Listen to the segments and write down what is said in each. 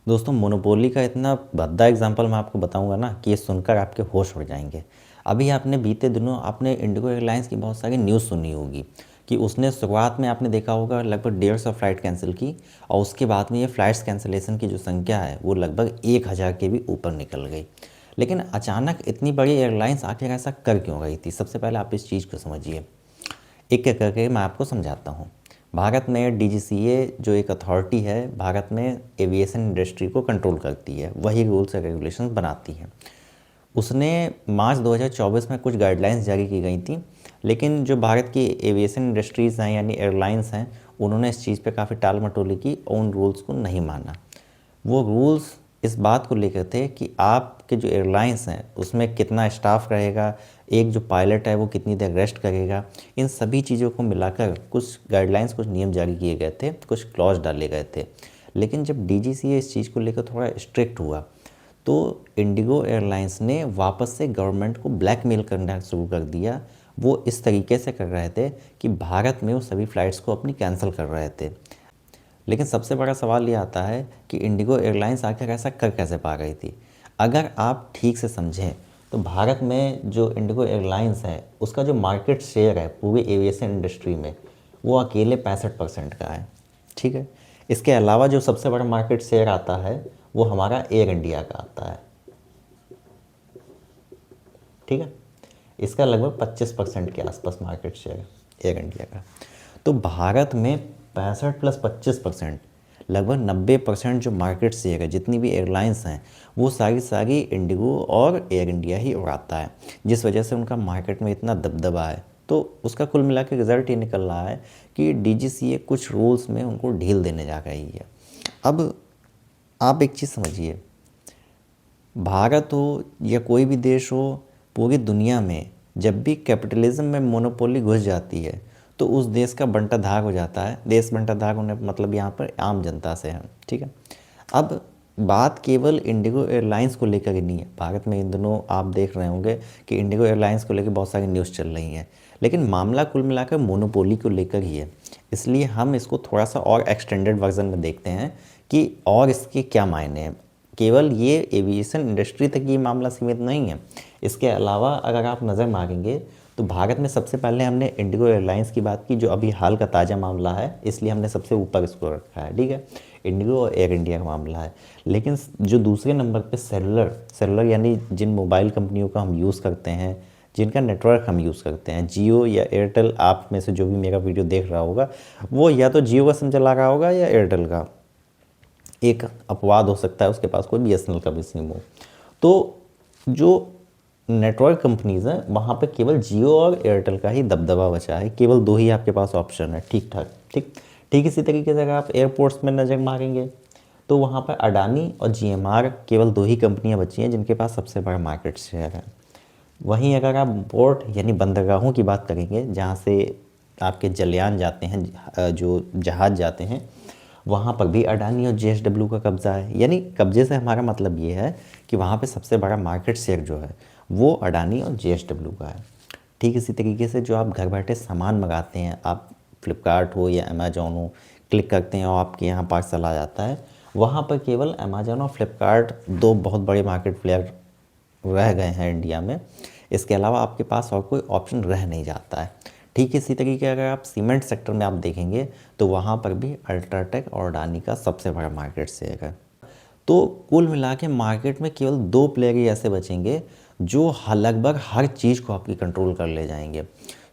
दोस्तों मोनोपोली का इतना भद्दा एग्जांपल मैं आपको बताऊंगा ना कि ये सुनकर आपके होश उड़ जाएंगे। अभी आपने बीते दिनों आपने इंडिगो एयरलाइंस की बहुत सारी न्यूज़ सुनी होगी कि उसने शुरुआत में आपने देखा होगा लगभग 150 फ़्लाइट कैंसिल की और उसके बाद में ये फ़्लाइट्स कैंसिलेशन की जो संख्या है वो लगभग 1000 के भी ऊपर निकल गई। लेकिन अचानक इतनी बड़ी एयरलाइंस आखिर ऐसा कर क्यों रही थी? सबसे पहले आप इस चीज़ को समझिए। एक एक करके मैं आपको समझाता हूँ। भारत में डीजीसीए जो एक अथॉरिटी है भारत में एविएशन इंडस्ट्री को कंट्रोल करती है, वही रूल्स एंड रेगुलेशंस बनाती है। उसने मार्च 2024 में कुछ गाइडलाइंस जारी की गई थी, लेकिन जो भारत की एविएशन इंडस्ट्रीज़ हैं यानी एयरलाइंस हैं, उन्होंने इस चीज़ पे काफ़ी टाल मटोली की और उन रूल्स को नहीं माना। वो रूल्स इस बात को लेकर थे कि आपके जो एयरलाइंस हैं उसमें कितना स्टाफ रहेगा, एक जो पायलट है वो कितनी देर रेस्ट करेगा, इन सभी चीज़ों को मिलाकर कुछ गाइडलाइंस, कुछ नियम जारी किए गए थे, कुछ क्लॉज डाले गए थे। लेकिन जब डीजीसीए इस चीज़ को लेकर थोड़ा स्ट्रिक्ट हुआ तो इंडिगो एयरलाइंस ने वापस से गवर्नमेंट को ब्लैकमेल करना शुरू कर दिया। वो इस तरीके से कर रहे थे कि भारत में वो सभी फ़्लाइट्स को अपनी कैंसिल कर रहे थे। लेकिन सबसे बड़ा सवाल ये आता है कि इंडिगो एयरलाइंस आखिर ऐसा कर कैसे पा रही थी? अगर आप ठीक से समझें तो भारत में जो इंडिगो एयरलाइंस है उसका जो मार्केट शेयर है पूरी एविएशन इंडस्ट्री में वो अकेले 65% का है। ठीक है। इसके अलावा जो सबसे बड़ा मार्केट शेयर आता है वो हमारा एयर इंडिया का आता है। ठीक है। इसका लगभग 25% के आसपास मार्केट शेयर है एयर इंडिया का। तो भारत में 65 प्लस 25% लगभग 90% जो मार्केट शेयर है, जितनी भी एयरलाइंस हैं वो सारी सारी इंडिगो और एयर इंडिया ही उड़ाता है, जिस वजह से उनका मार्केट में इतना दबदबा है। तो उसका कुल मिला के रिज़ल्ट ये निकल रहा है कि डीजीसीए कुछ रूल्स में उनको ढील देने जा रही है। अब आप एक चीज़ समझिए, भारत हो या कोई भी देश हो, पूरी दुनिया में जब भी कैपिटलिज्म में मोनोपोली घुस जाती है तो उस देश का बंटा धाक हो जाता है। देश बंटा धाक होने मतलब यहाँ पर आम जनता से है। ठीक है। अब बात केवल इंडिगो एयरलाइंस को लेकर ही नहीं है। भारत में इन दिनों आप देख रहे होंगे कि इंडिगो एयरलाइंस को लेकर बहुत सारी न्यूज़ चल रही हैं, लेकिन मामला कुल मिलाकर मोनोपोली को लेकर ही है। इसलिए हम इसको थोड़ा सा और एक्सटेंडेड वर्जन में देखते हैं कि और इसके क्या मायने हैं। केवल ये एविएशन इंडस्ट्री तक ये मामला सीमित नहीं है। इसके अलावा अगर आप नज़र मारेंगे तो भारत में सबसे पहले हमने इंडिगो एयरलाइंस की बात की जो अभी हाल का ताज़ा मामला है, इसलिए हमने सबसे ऊपर इसको रखा है। ठीक है। इंडिगो और एयर इंडिया का मामला है। लेकिन जो दूसरे नंबर पे सेलुलर यानी जिन मोबाइल कंपनियों का हम यूज़ करते हैं, जिनका नेटवर्क हम यूज़ करते हैं, जियो या एयरटेल, आप में से जो भी मेरा वीडियो देख रहा होगा वो या तो जियो का सिम चला रहा होगा या एयरटेल का। एक अपवाद हो सकता है उसके पास कोई बीएसएनएल का भी सिम हो। तो जो नेटवर्क कंपनीज़ हैं वहाँ पे केवल जियो और एयरटेल का ही दबदबा बचा है। केवल दो ही आपके पास ऑप्शन है। ठीक ठाक। ठीक इसी तरीके से अगर आप एयरपोर्ट्स में नज़र मारेंगे तो वहाँ पर अडानी और जीएमआर केवल दो ही कंपनियाँ बची हैं जिनके पास सबसे बड़ा मार्केट शेयर है। वहीं अगर आप पोर्ट यानी बंदरगाहों की बात करेंगे जहाँ से आपके जलयान जाते हैं, जो जहाज़ जाते हैं, वहाँ पर भी अडानी और जेएसडब्ल्यू का कब्ज़ा है। यानी कब्जे से हमारा मतलब ये है कि वहाँ पे सबसे बड़ा मार्केट शेयर जो है वो अडानी और जेएसडब्ल्यू का है। ठीक इसी तरीके से जो आप घर बैठे सामान मंगाते हैं, आप फ्लिपकार्ट हो या अमेजोन हो, क्लिक करते हैं और आपके यहाँ पार्सल आ जाता है, वहाँ पर केवल अमेजोन और फ्लिपकार्ट दो बहुत बड़े मार्केट प्लेयर रह गए हैं इंडिया में। इसके अलावा आपके पास और कोई ऑप्शन रह नहीं जाता है। ठीक इसी तरीके अगर आप सीमेंट सेक्टर में आप देखेंगे तो वहाँ पर भी अल्ट्राटेक और अडानी का सबसे बड़ा मार्केट शेयर है। तो कुल मिला के मार्केट में केवल दो प्लेयर ही ऐसे बचेंगे जो लगभग हर चीज़ को आपकी कंट्रोल कर ले जाएंगे।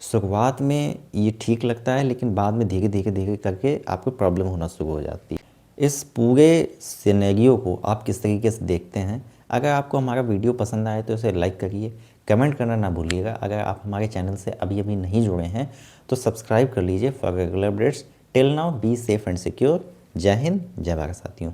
शुरुआत में ये ठीक लगता है लेकिन बाद में धीरे धीरे धीरे करके आपको प्रॉब्लम होना शुरू हो जाती है। इस पूरे सिनेरियो को आप किस तरीके से देखते हैं? अगर आपको हमारा वीडियो पसंद आए तो इसे लाइक करिए, कमेंट करना ना भूलिएगा। अगर आप हमारे चैनल से अभी अभी नहीं जुड़े हैं तो सब्सक्राइब कर लीजिए for regular updates. Till now be safe and secure. जय हिंद, जय भारत साथियों।